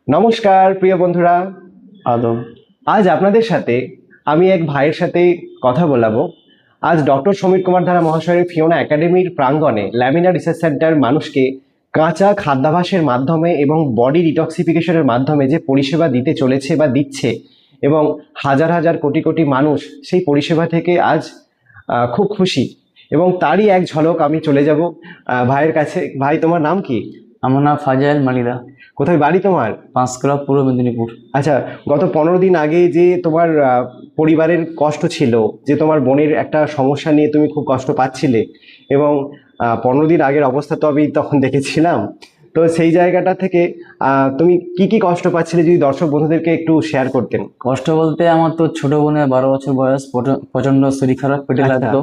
নমস্কার প্রিয় বন্ধুরা। আদম। আজ আপনাদের সাথে আমি এক ভাইয়ের সাথে কথা বলাবো। আজ ডক্টর সমীর কুমার ধারা মহাশয়ের ফিওনা একাডেমির প্রাঙ্গণে ল্যামিনা রিসার্চ সেন্টার মানুষকে কাঁচা খাদ্যাভ্যাসের মাধ্যমে এবং বডি ডিটক্সিফিকেশনের মাধ্যমে যে পরিষেবা দিতে চলেছে বা দিচ্ছে, এবং হাজার হাজার কোটি কোটি মানুষ সেই পরিষেবা থেকে আজ খুব খুশি। এবং তারই এক ঝলক আমি চলে যাব ভাইয়ের কাছে। ভাই, তোমার নাম কি? আমার নাম ফাজাইল মালিদা। কোথায় বাড়ি তোমার? পাঁশকুড়া, পূর্ব মেদিনীপুর। আচ্ছা, গত 15 দিন আগে যে তোমার পরিবারের কষ্ট ছিল, যে তোমার বোনের একটা সমস্যা নিয়ে তুমি খুব কষ্ট পাচ্ছিলে, এবং 15 দিন আগের অবস্থা তো আমি তখন দেখেছিলাম। তো সেই জায়গাটা থেকে তুমি কি কি কষ্ট পাচ্ছিলে যদি দর্শক বন্ধুদেরকে একটু শেয়ার করতেন। কষ্ট বলতে আমার তো ছোট বোনের 12 বছর বয়স, প্রচন্ড শরীর খারাপ, পেটে আচ্ছা। লাগতো।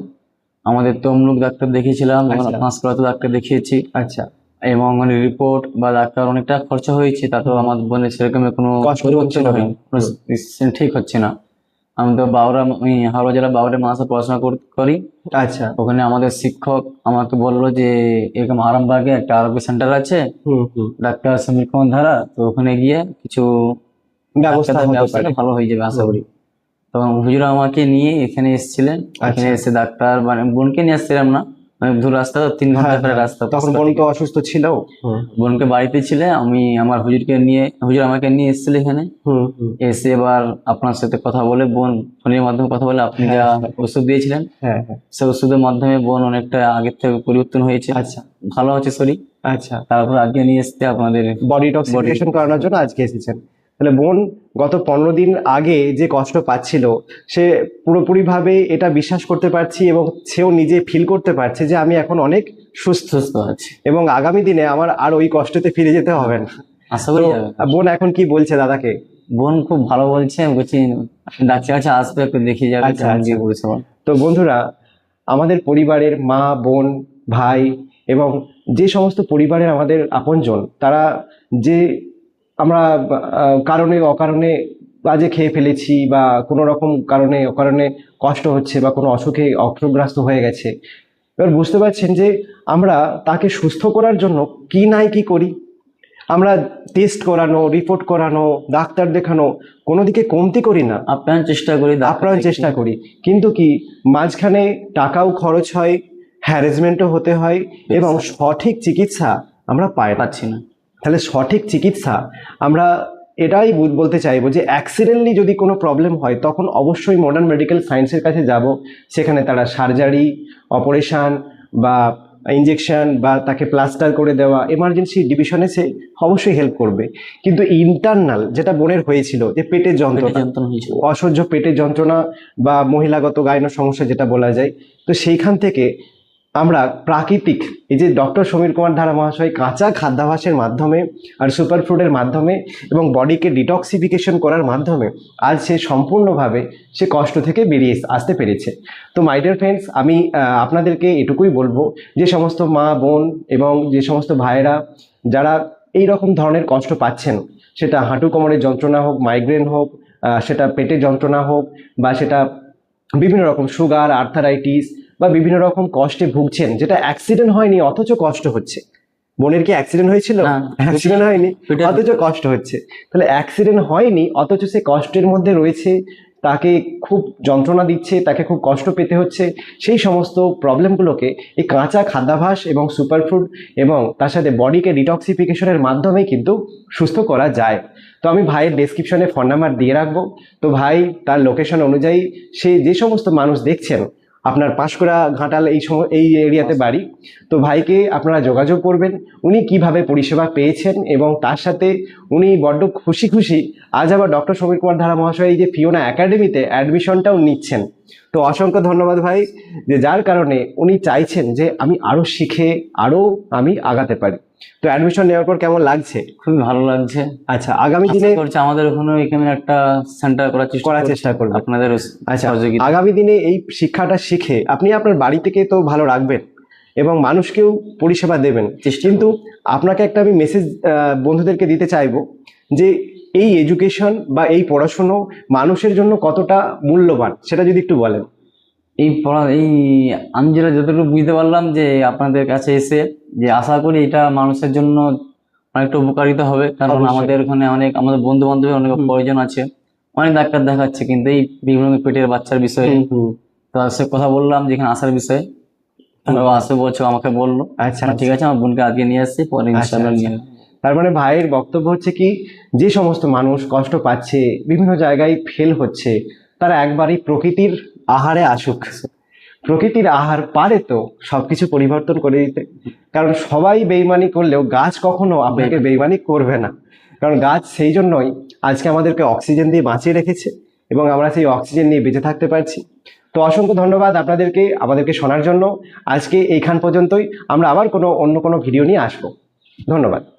আমাদের তমলুক ডাক্তার দেখিয়েছিলাম, আচ্ছা। পাঁশকুড়াতে ডাক্তার দেখিয়েছি, আচ্ছা। এবং রিপোর্ট বা ডাক্তার অনেক টাকা খরচা হয়েছে, তাতেও আমার বোনের সেরকম কোনো কষ্ট পরিবর্তন হচ্ছিল না। হয়নি, কোনো ঠিক হচ্ছে না। আমি তো আমি হাওড়া জেলা বাউরা মাসে পড়াশোনা করি। আচ্ছা। ওখানে আমাদের শিক্ষক আমাকে বললো যে এরকম আরামবাগে একটা আরোগ্য সেন্টার আছে, হুম হুম। ডাক্তার সমীর কুমার ধারা, তো ওখানে গিয়ে কিছু ব্যবস্থা ডাক্তারদের হতে ব্যবস্থাটা পারে। ভালো হয়ে যাবে আশা হুম। করি। তখন হুজুর আমাকে নিয়ে এখানে এসেছিলেন। এখানে আচ্ছা। এসে ডাক্তার, মানে বোনকে নিয়ে আসছিলাম না, মানে দূর রাস্তা, তো 3 ঘন্টা হ্যাঁ করে হ্যাঁ, রাস্তা তখন পাঁশকুড়া বোন থেকে। তো অসুস্থ ছিল। হুম বোনকে বাড়িতে ছিলে, আমি আমার হুজুর আমাকে নিয়ে এসেছিল এখানে। হুম হুম। এসে এবার আপনার সাথে কথা বলে, বোন ফোনের মাধ্যমে কথা বলে, আপনি যা হ্যাঁ হ্যাঁ ওষুধ দিয়েছিলেন হ্যাঁ হ্যাঁ। সেই ওষুধের মাধ্যমে বোন অনেকটা আগের থেকে পরিবর্তন হয়েছে, আচ্ছা। ভালো আছে শরীর। আচ্ছা। তারপর আজকে নিয়ে এসছে আপনাদের বডি বডি। টক্সিফিকেশন করানোর জন্য আজকে এসেছেন। তাহলে বোন গত 15 দিন আগে যে কষ্ট পাচ্ছিল, সে পুরোপুরিভাবে এটা বিশ্বাস করতে পারছি, এবং সেও নিজে ফিল করতে পারছে যে আমি এখন অনেক সুস্থ, সুস্থ আছে, এবং আগামী দিনে আমার আর ওই কষ্টতে ফিরে যেতে হবে না। আশা তো করি যাবে। বোন এখন কি বলছে দাদাকে? বোন খুব ভালো বলছে, বলছি ডাক্তার কাছে আসবে, একটু দেখিয়ে যাবে আচ্ছা কেমন আচ্ছা। কি পরিষেবা। তো বন্ধুরা, আমাদের পরিবারের মা, বোন, ভাই এবং যে সমস্ত পরিবারের আমাদের আপনজন, তারা যে আমরা কারণে অকারণে বাজে খেয়ে ফেলেছি, বা কোনো রকম কারণে অকারণে কষ্ট হচ্ছে, বা কোনো অসুখে অগ্রস্ত হয়ে গেছে, এবার বুঝতে পারছেন যে আমরা তাকে সুস্থ করার জন্য কি নাই কি করি। আমরা টেস্ট করানো, রিপোর্ট করানো, ডাক্তার দেখানো, কোনো দিকে কমতি করি না, আপ্রাণ চেষ্টা করি, আপ্রাণ চেষ্টা করি। কিন্তু কি, মাঝখানে টাকাও খরচ হয়, হ্যারাসমেন্টও হতে হয়, এবং সঠিক চিকিৎসা আমরা পাচ্ছি না। তাহলে সঠিক চিকিৎসা আমরা এটাই বলতে চাইবো যে অ্যাক্সিডেন্টলি যদি কোনো প্রবলেম হয়, তখন অবশ্যই মডার্ন মেডিকেল সায়েন্সের কাছে যাব। সেখানে তারা সার্জারি, অপারেশন বা ইঞ্জেকশন বা তাকে প্লাস্টার করে দেওয়া, এমার্জেন্সি ডিভিশনে সে অবশ্যই হেল্প করবে। কিন্তু ইন্টারনাল যেটা বোনের হয়েছিল, যে পেটের পেটে যন্ত্রণা, যন্ত্রণা হয়েছিল। অসহ্য পেটের যন্ত্রণা বা মহিলাগত গাইনো সমস্যা যেটা বলা যায়, তো সেইখান থেকে আমরা প্রাকৃতিক, এই যে ডক্টর সমীর কুমার ধারা মহাশয় কাঁচা খাদ্যাভ্যাসের মাধ্যমে আর সুপার ফুডের মাধ্যমে এবং বডিকে ডিটক্সিফিকেশন করার মাধ্যমে আজ সে সম্পূর্ণভাবে সে কষ্ট থেকে বেরিয়ে আসতে পেরেছে। তো মাই ডিয়ার ফ্রেন্ডস, আমি আপনাদেরকে এটুকুই বলবো, যে সমস্ত মা, বোন এবং যে সমস্ত ভাইয়েরা যারা এই রকম ধরনের কষ্ট পাচ্ছেন, সেটা হাঁটু কোমরের যন্ত্রণা হোক, মাইগ্রেন হোক, সেটা পেটের যন্ত্রণা হোক, বা সেটা বিভিন্ন রকম সুগার, আর্থারাইটিস বা বিভিন্ন রকম কষ্টে ভুগছেন, যেটা অ্যাক্সিডেন্ট হয়নি অথচ কষ্ট হচ্ছে। বোনের কি অ্যাক্সিডেন্ট হয়েছিল? না, অ্যাক্সিডেন্ট হয়নি, পেটের অথচ কষ্ট হচ্ছে। তাহলে অ্যাক্সিডেন্ট হয়নি অথচ সে কষ্টের মধ্যে রয়েছে, তাকে খুব যন্ত্রণা দিচ্ছে, তাকে খুব কষ্ট পেতে হচ্ছে। সেই সমস্ত প্রবলেমগুলোকে এই কাঁচা খাদ্যাভ্যাস এবং সুপারফুড এবং তার সাথে বডিকে ডিটক্সিফিকেশনের মাধ্যমেই কিন্তু সুস্থ করা যায়। তো আমি ভাইয়ের ডেসক্রিপশনে ফোন নাম্বার দিয়ে রাখবো। তো ভাই তার লোকেশন অনুযায়ী, সে যে সমস্ত মানুষ দেখছেন, আপনার পাঁশকুড়া ঘাটাল এই এরিয়াতে বাড়ি, তো ভাইকে আপনারা যোগাযোগ করবেন। উনি কিভাবে পরিষেবা পেয়েছেন, এবং তার সাথে উনি বড্ড খুশি খুশি আজ আবার ডক্টর সমীর কুমার ধারা মহাশয় এই যে ফিওনা একাডেমিতে অ্যাডমিশনটাও নিচ্ছেন। তো অসংখ্য ধন্যবাদ ভাই, যে যার কারণে উনি চাইছেন যে আমি আরো শিখে আরো আমি আগাতে পারি। তো অ্যাডমিশন নেওয়ার পর কেমন লাগছে? খুবই ভালো লাগছে। আচ্ছা, আগামী আশা দিনে করছি আমাদের ওখানে এখানে একটা সেন্টার করার চেষ্টা করবে আপনাদের আচ্ছা, সহযোগিতা। আগামী দিনে এই শিক্ষাটা শিখে আপনি আপনার বাড়ি থেকে তো ভালো রাখবেন এবং মানুষকেও পরিষেবা দেবেন। কিন্তু আপনাকে একটা আমি মেসেজ বন্ধুদেরকে দিতে চাইবো, যে এই এডুকেশন বা এই পড়াশুনো মানুষের জন্য কতটা মূল্যবান, সেটা যদি একটু বলেন। এই আমি যেটা যতটুকু বুঝতে পারলাম, যে আপনাদের কাছে এসে যে আশা করি এটা মানুষের জন্য অনেকটা উপকারিতা হবে, কারণ অবশ্যই। আমাদের ওখানে অনেক আমাদের বন্ধু বান্ধবের অনেক প্রয়োজন আছে, অনেক ডাক্তার দেখাচ্ছে কিন্তু এই বিভিন্ন পেটের বাচ্চার বিষয়ে। হুম, হুম। তো সে কথা বললাম যেখানে আসার বিষয়ে, ও আসবে বলছো, আমাকে বললো। আচ্ছা, ঠিক আছে, আমার বোনকে আজকে নিয়ে আসছি, পরে আচ্ছা, ইনশাল্লাহ আচ্ছা। নিয়ে আসবো। তার মানে ভাইয়ের বক্তব্য হচ্ছে কি, যে সমস্ত মানুষ কষ্ট পাচ্ছে, বিভিন্ন জায়গায় ফেল হচ্ছে, তারা একবারই প্রকৃতির আহারে আসুক। প্রকৃতির আহার পারে তো সবকিছু পরিবর্তন করে দিতে। কারণ সবাই বেইমানি করলেও গাছ কখনো আপনাকে বেইমানি করবে না। কারণ গাছ সেই জন্যই আজকে আমাদেরকে অক্সিজেন দিয়ে বাঁচিয়ে রেখেছে এবং আমরা সেই অক্সিজেন নিয়ে বেঁচে থাকতে পারছি। তো অসংখ্য ধন্যবাদ আপনাদেরকে আমাদেরকে শোনার জন্য। আজকে এইখান পর্যন্তই, আমরা আবার অন্য কোনো ভিডিও নিয়ে আসবো। ধন্যবাদ।